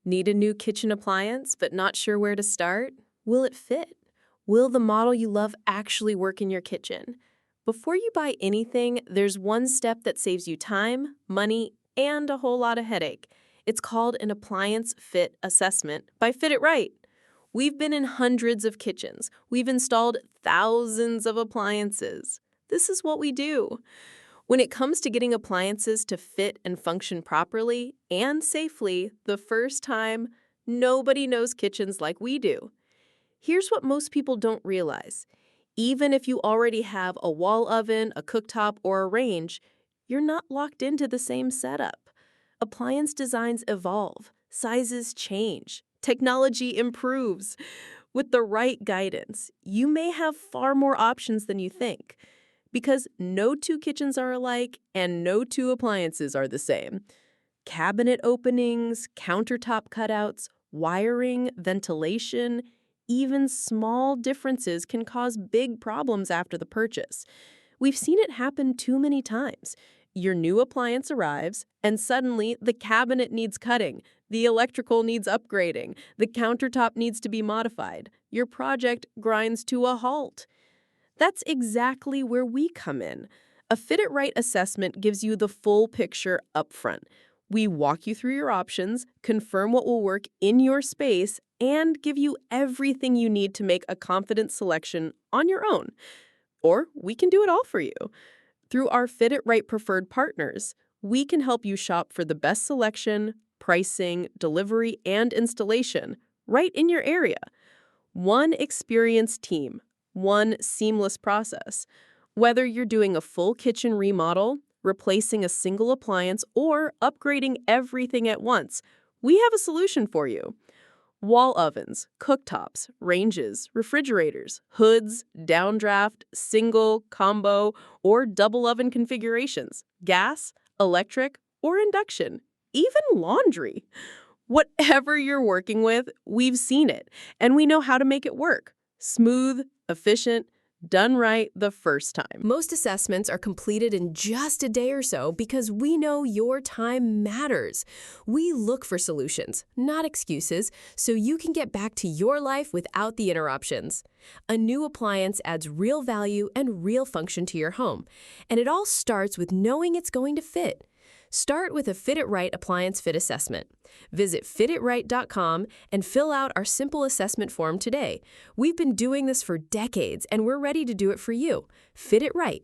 Need a new kitchen appliance but not sure where to start? Will it fit? Will the model you love actually work in your kitchen? Before you buy anything, there's one step that saves you time, money, and a whole lot of headache. It's called an appliance fit assessment by Fit It Right. We've been in hundreds of kitchens. We've installed thousands of appliances. This is what we do. When it comes to getting appliances to fit and function properly and safely the first time, nobody knows kitchens like we do. Here's what most people don't realize. Even if you already have a wall oven, a cooktop, or a range, you're not locked into the same setup. Appliance designs evolve, sizes change, technology improves. With the right guidance, you may have far more options than you think. Because no two kitchens are alike and no two appliances are the same. Cabinet openings, countertop cutouts, wiring, ventilation, even small differences can cause big problems after the purchase. We've seen it happen too many times. Your new appliance arrives, and suddenly the cabinet needs cutting, the electrical needs upgrading, the countertop needs to be modified. Your project grinds to a halt. That's exactly where we come in. A Fit It Right assessment gives you the full picture upfront. We walk you through your options, confirm what will work in your space, and give you everything you need to make a confident selection on your own. Or we can do it all for you. Through our Fit It Right preferred partners, we can help you shop for the best selection, pricing, delivery, and installation right in your area. One experienced team. One seamless process. Whether you're doing a full kitchen remodel, replacing a single appliance, or upgrading everything at once, we have a solution for you. Wall ovens, cooktops, ranges, refrigerators, hoods, downdraft, single, combo, or double oven configurations, gas, electric, or induction, even laundry. Whatever you're working with, we've seen it, and we know how to make it work. Smooth, efficient, done right the first time. Most assessments are completed in just a day or so because we know your time matters. We look for solutions, not excuses, so you can get back to your life without the interruptions. A new appliance adds real value and real function to your home, and it all starts with knowing it's going to fit. Start with a Fit It Right appliance fit assessment. Visit fititright.com and fill out our simple assessment form today. We've been doing this for decades, and we're ready to do it for you. Fit It Right.